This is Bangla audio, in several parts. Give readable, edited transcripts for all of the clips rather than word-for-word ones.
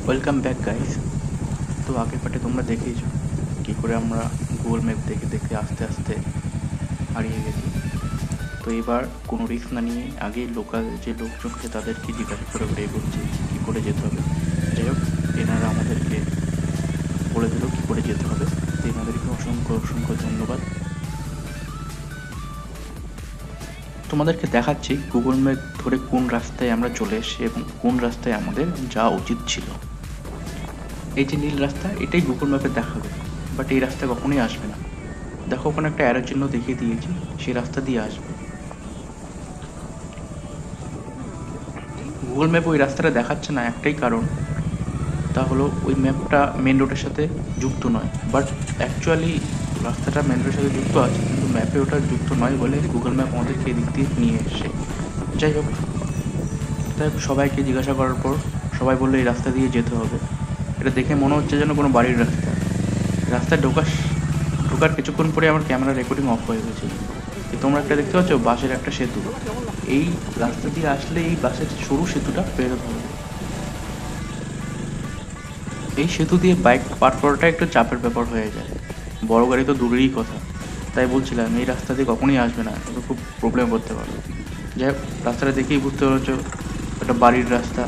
Welcome back guys. তো আগের পার্টে তোমরা দেখেইছো কী করে আমরা গুগল ম্যাপ দেখে দেখে আস্তে আস্তে হারিয়ে গেছি। তো এবার কোনো রিস্ক না নিয়ে আগেই লোকাল যে লোকজন আছে তাদেরকে জিজ্ঞাসা করে করে এগোচ্ছি কী করে যেতে হবে। যাই হোক, এনারা আমাদেরকে বলে দিল কী করে যেতে হবে। তো এনাদেরকে অসংখ্য অসংখ্য ধন্যবাদ। তোমাদেরকে দেখাচ্ছি গুগল ম্যাপ ধরে কোন রাস্তায় আমরা চলে এসেছি এবং কোন রাস্তায় আমাদের যাওয়া উচিত ছিল। এই যে নীল রাস্তা, এটাই গুগল ম্যাপে দেখাবে, বাট এই রাস্তা কখনোই আসবে না। দেখো ওখানে একটা অ্যারো চিহ্ন দেখিয়ে দিয়েছি, সেই রাস্তা দিয়ে আসবে। গুগল ম্যাপ ওই রাস্তাটা দেখাচ্ছে না একটাই কারণ, তা হলো ওই ম্যাপটা মেন রোডের সাথে যুক্ত নয়। বাট অ্যাকচুয়ালি রাস্তাটা মেন রোডের সাথে যুক্ত আছে, কিন্তু ম্যাপে ওটা যুক্ত নয় বলে গুগল ম্যাপ আমাদেরকে এদিক দিয়ে নিয়ে এসছে। যাই হোক, তাই সবাইকে জিজ্ঞাসা করার পর সবাই বললো এই রাস্তা দিয়ে যেতে হবে। এটা দেখে মনে হচ্ছে যেন কোনো বাড়ির রাস্তা। রাস্তায় ঢোকার কিছুক্ষণ পরে আমার ক্যামেরা রেকর্ডিং অফ হয়ে গেছে। তোমরা একটা দেখতে পাচ্ছ বাঁশের একটা সেতু। এই রাস্তা দিয়ে আসলে এই বাসের সরু সেতুটা পেরোতে হবে। এই সেতু দিয়ে বাইক পার করাটা একটু চাপের ব্যাপার হয়ে যায়, বড় গাড়ি তো দূরেরই কথা। তাই বলছিলাম এই রাস্তা দিয়ে কখনোই আসবে না, কিন্তু খুব প্রবলেম করতে পারবে। যাই হোক, রাস্তাটা দেখেই বুঝতে পারছো একটা বাড়ির রাস্তা।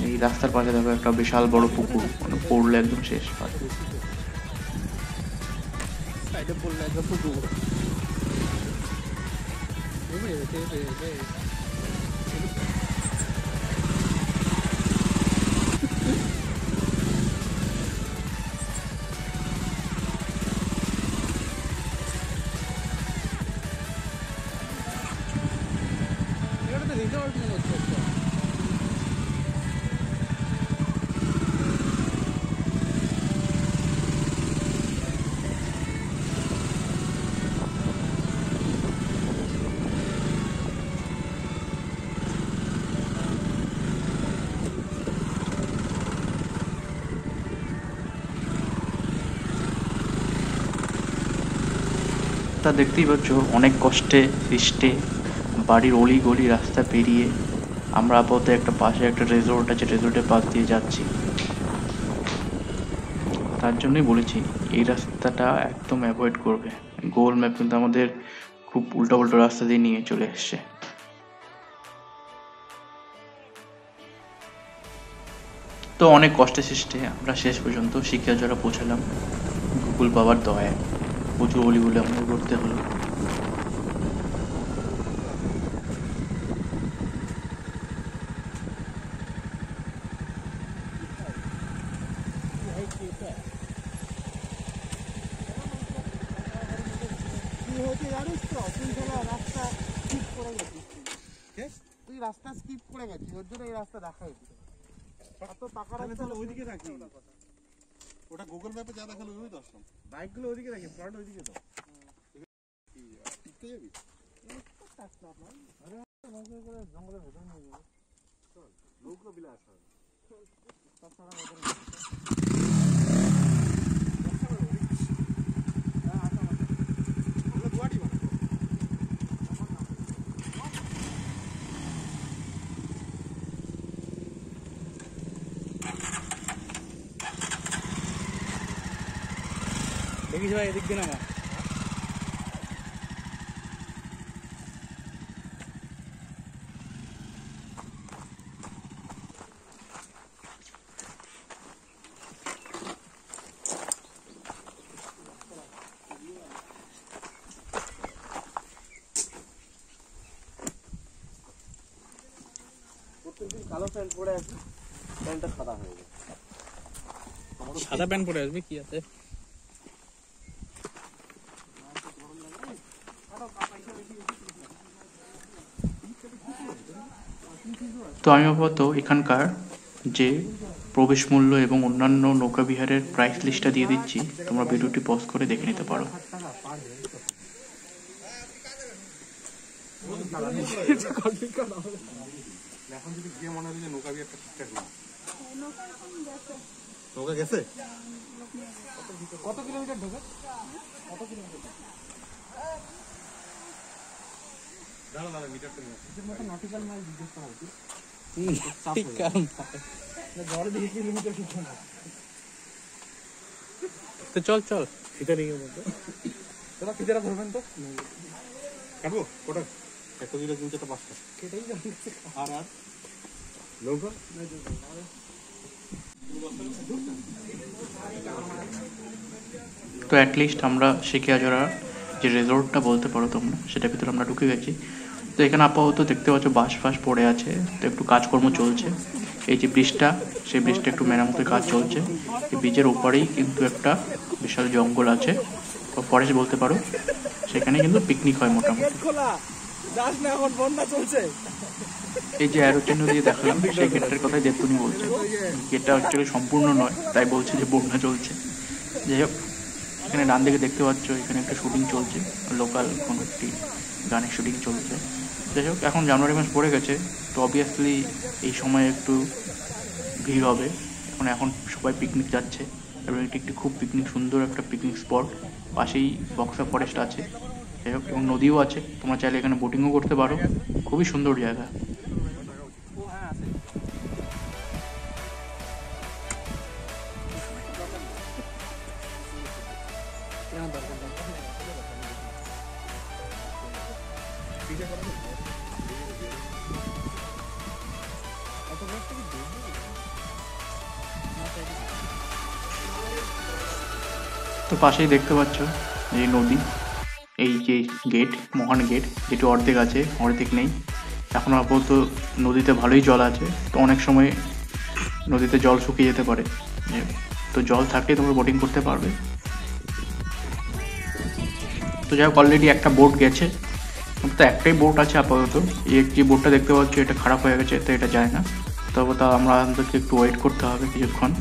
এই রাস্তার পাশে দেখো একটা বিশাল বড় পুকুর, মানে পড়লে একদম শেষ পায়। তা দেখতেই পাচ্ছ অনেক কষ্টে সৃষ্টে বাড়ির অলি গলি রাস্তা পেরিয়ে আমরা আপাতত একটা পাশে একটা রেজর্ট আছে, রেজর্টের পাশ দিয়ে যাচ্ছি। তার জন্যই বলেছি এই রাস্তাটা একদম অ্যাভয়েড করবে। গুগল ম্যাপ কিন্তু আমাদের খুব উল্টো উল্টো রাস্তা দিয়ে নিয়ে চলে এসছে। তো অনেক কষ্টে সৃষ্টে আমরা শেষ পর্যন্ত শিক্ষাজোড়া পৌঁছালাম গুগল বাবার দয়ায়। প্রচুর অলিগুলি আমাদের করতে হলো। রাস্তা স্কিপ করে গেছি, ওর জন্য এই রাস্তা দেখা হয়েছিল। এত টাকা তাহলে ওইদিকে রাখি, ওটা গুগল ম্যাপে যা দেখালো ওই দর্শন। বাইকগুলো ওইদিকে রাখি, ফ্রন্ট ওইদিকে তো যাবি জঙ্গলের ভেতর নিয়ে যাবো, লোকগুলো বিলাস হয়। তাছাড়া দেখিস ভাই এদিক দিন আমার প্রত্যেকদিন কালো প্যান্ট পরে আসি, প্যান্টটা সাদা হয়ে যায়। সাদা প্যান্ট পরে আসবে কি আছে। তো আমি আপাতত এখানকার যে প্রবেশ মূল্য এবং অন্যান্য নৌকাবিহারের প্রাইস লিস্টটা দিয়ে দিচ্ছি, তোমরা ভিডিওটি পজ করে দেখে নিতে পারো। এখন যদি গিয়ে মনে হয় যে নৌকা বিহারটা ঠিকঠাক না, নৌকা গেছে কত কিলোমিটার ঢোকে, কত কিলোমিটার দাঁড়া মিটারটা নিয়ে নটিক্যাল মাইল জিজ্ঞেস করা উচিত। তো চল চল ফিতা নিয়ে মধ্যে দাদা ফিতাটা ধরবেন তো কাটবো কোটা একটা দুইটা তিন চারটা পাঁচটা আর আর নৌকা তো অ্যাটলিস্ট আমরা শিখিয়াজরা যে রিসোর্টটা বলতে পারো তোমরা, সেটার ভিতরে আমরা ঢুকে গেছি। তো এখানে আপাতত দেখতে পাচ্ছ বাঁশ ফাঁস পড়ে আছে, তো একটু কাজকর্ম চলছে। এই যে ব্রিজটা, সেই ব্রিজটা একটু মেরামতের কাজ চলছে। এই ব্রিজের ওপারেই কিন্তু একটা বিশাল জঙ্গল আছে, বা ফরেস্ট বলতে পারো। সেখানে কিন্তু পিকনিক হয় মোটামুটি। এই যে অ্যারো চিহ্ন দিয়ে দেখালাম, সেই গেটটার কথাই দেবপুনি বলছে। গেটটা অ্যাকচুয়ালি সম্পূর্ণ নয়, তাই বলছে যে বন্যা চলছে। যাই হোক, এখানে ডান দিকে দেখতে পাচ্ছ এখানে একটা শুটিং চলছে, লোকাল কোনো একটি গানের শুটিং চলছে। যাই হোক, এখন জানুয়ারি মাস পড়ে গেছে, তো অবভিয়াসলি এই সময় একটু ভিড় হবে। এখন সবাই পিকনিক যাচ্ছে, এবং এটি একটি খুব সুন্দর একটা পিকনিক স্পট। পাশেই বক্সা ফরেস্ট আছে, যাই হোক, এবং নদীও আছে। তোমরা চাইলে এখানে বোটিংও করতে পারো, খুবই সুন্দর জায়গা। তো পাশেই দেখতে পাচ্ছ এই নদী, এই যে গেট, মহান গেট, যেটি অর্ধেক আছে অর্ধেক নেই। এখন আপাতত নদীতে ভালোই জল আছে, তো অনেক সময় নদীতে জল শুকিয়ে যেতে পারে। তো জল থাকলে তোমরা বোটিং করতে পারবে। তো যাই হোক, অলরেডি একটা বোট গেছে, তো একটাই বোট আছে আপাতত। এই যে বোটটা দেখতে পাচ্ছ, এটা খারাপ হয়ে গেছে, তো এটা যায় না। তবে তা আমরা আমাদেরকে একটু ওয়েট করতে হবে কিছুক্ষণ।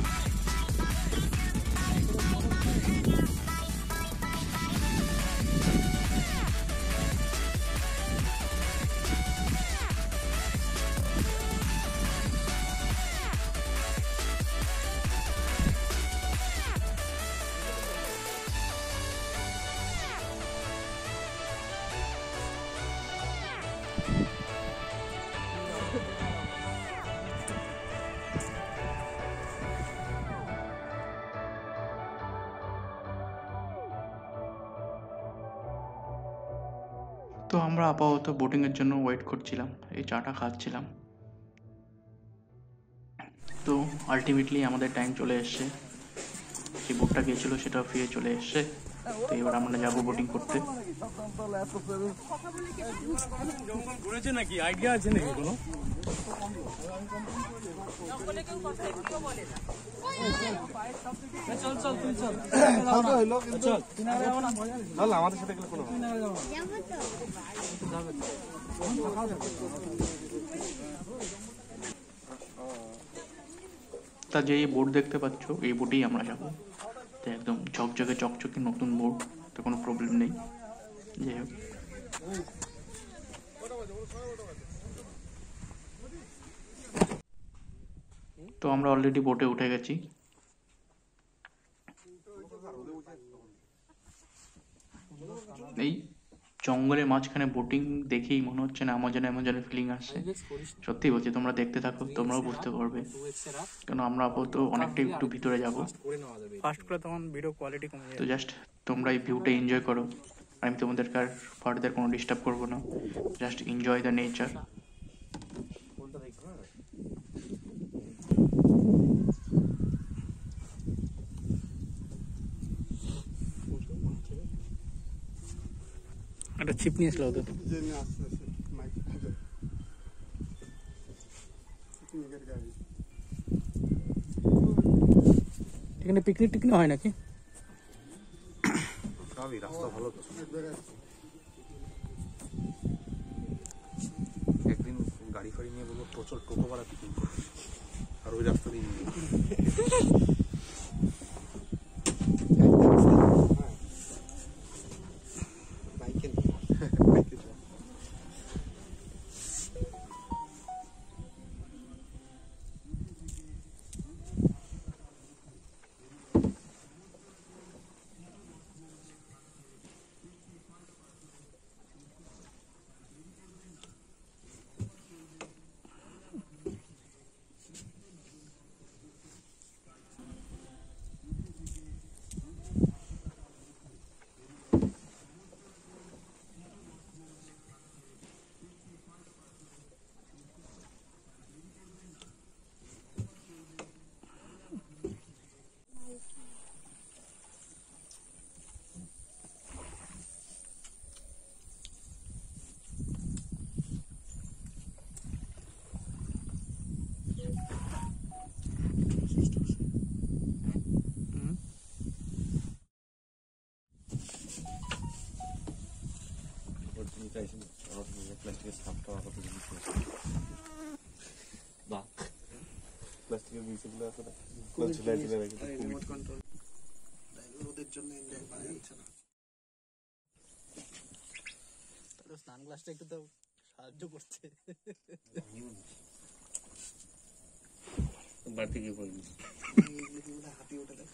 তো আমরা আপাতত বোটিংয়ের জন্য ওয়েট করছিলাম, এই চাটা খাচ্ছিলাম। তো আলটিমেটলি আমাদের টাইম চলে এসছে, যে বোটটা গিয়েছিল সেটা ফিরে চলে এসছে। তো এবার আমরা যাবো বোটিং করতে। ঘুরেছে নাকি আইডিয়া আছে নাকি কোনো আমাদের সাথে গেলে কোনো তা যে এই বোট দেখতে পাচ্ছ, এই বোটেই আমরা যাবো। তো একদম ঝকঝকে চকচকে নতুন বোট, তো কোনো প্রবলেম নেই। যাই হোক, তো আমরা অলরেডি বোটে উঠে গেছি। এই জঙ্গলের মাঝখানে বোটিং দেখেই মনে হচ্ছে না আমার যেন এমন যেন ফিলিং আসছে। সত্যি বলছি, তোমরা দেখতে থাকো, তোমরাও বুঝতে পারবে। কেন আমরা আপাতত অনেকটাই একটু ভিতরে যাবো, ফার্স্ট করে তখন ভিডিও কোয়ালিটি কমে যায়। তো জাস্ট তোমরা এই ভিউটা এনজয় করো, আমি তোমাদেরকে আর ফার্দার কোনো ডিস্টার্ব করবো না। Just enjoy the nature. একটা ছিপ নিয়ে আসলো তো, এখানে পিকনিক টিকনিক হয় নাকি? রাস্তা ভালো তো, একদিন গাড়ি ফাড়ি নিয়ে বলবো প্রচুর টোটো ভাড়া পিকনিক করবে, আর ওই রাস্তা দিয়ে প্লাস্টিকের বিচিগুলো আছে না, ঝুলাই ঝুলাই রাখি রিমোট কন্ট্রোল রোদের জন্য ইন্ডিয়ায় পাওয়া যাচ্ছে না। তাহলে স্নান গ্লাসটা একটু তো সাহায্য করছে। বাড়তি কি করবি হাতি ওঠে দেখ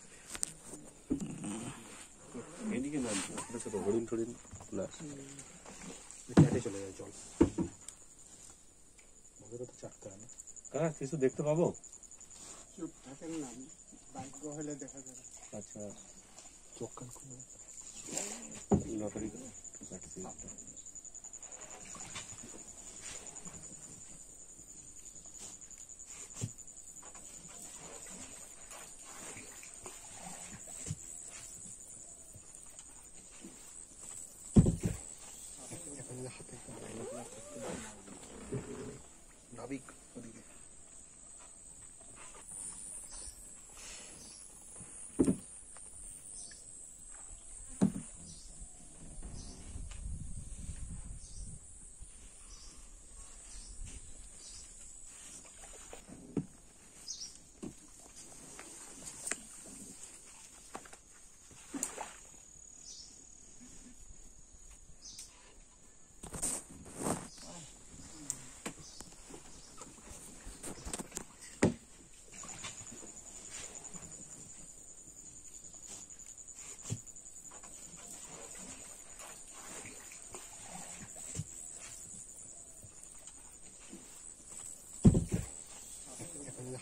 এদিকে নাম ছোট ছোট হরিণ টরিণ না কেটে চলে যায় জল। ওদেরও তো চাটতে হয় না। কাকা কিছু দেখতে পাবো? চুপ থাকেন না, ভাগ্য হলে দেখা যাবে। আচ্ছা চোখ কান খুলে লটারি কাটছি একটা। হাতে নাবিক ওদিকে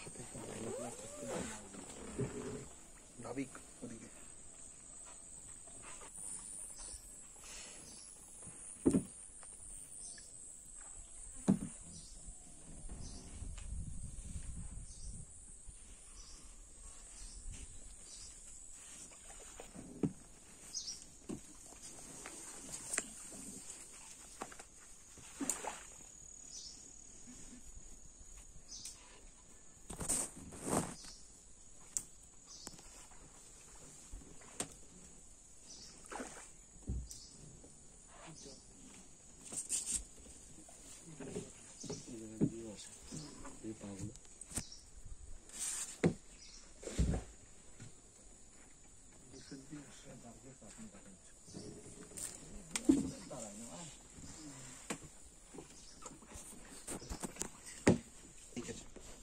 হাতে নাবিক ওদিকে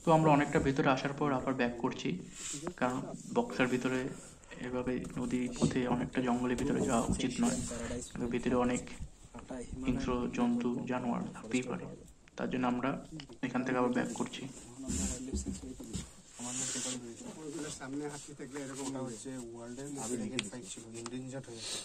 তো আমরা অনেকটা ভেতরে আসার পর আবার ব্যাক করছি, কারণ বক্সার ভিতরে এভাবে নদীর পথে অনেকটা জঙ্গলের ভিতরে যাওয়া উচিত নয়। ভিতরে অনেক হিংস্র জন্তু জানোয়ার থাকতেই পারে, তার জন্য আমরা এখান থেকে আবার ব্যাক করছি। ওইগুলোর সামনে হাতি থাকলে এরকমটা হচ্ছে ওয়ার্ল্ডের আমেরিকান ফাইট ছিল, ইন্ডেঞ্জার্ড হয়ে গেছে।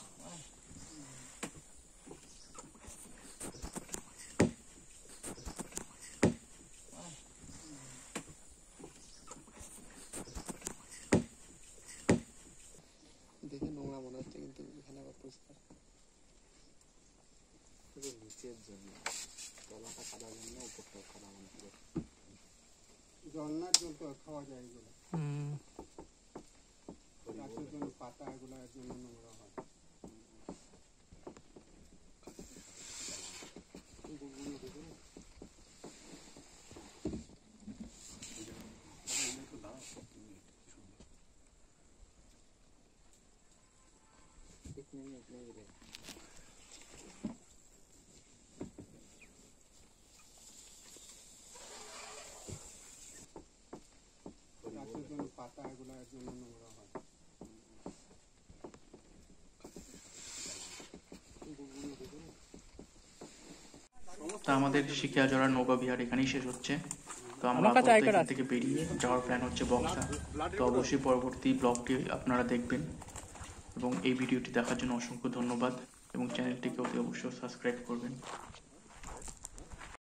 দেখে নোংরা মনে হচ্ছে, কিন্তু এখানে আবার পরিষ্কার। নিচের জন্য তলাটা কাদার জন্য উপরটা কাদা মনে হচ্ছে। ঝর্ণার জল তো খাওয়া যায় এগুলো, গাছের জন্য পাতা এগুলোর জন্য নোংরা হয়। গাছের জন্য পাতা এগুলোর জন্য নোংরা হয়। তা আমাদের শিখিয়াজড়ার নৌকা বিহার এখানেই শেষ হচ্ছে। তো আমরা এখান থেকে বেরিয়ে যাওয়ার প্ল্যান হচ্ছে বক্সা। তো অবশ্যই পরবর্তী ব্লগটি আপনারা দেখবেন, এবং এই ভিডিওটি দেখার জন্য অসংখ্য ধন্যবাদ, এবং চ্যানেলটিকে অতি অবশ্যই সাবস্ক্রাইব করবেন।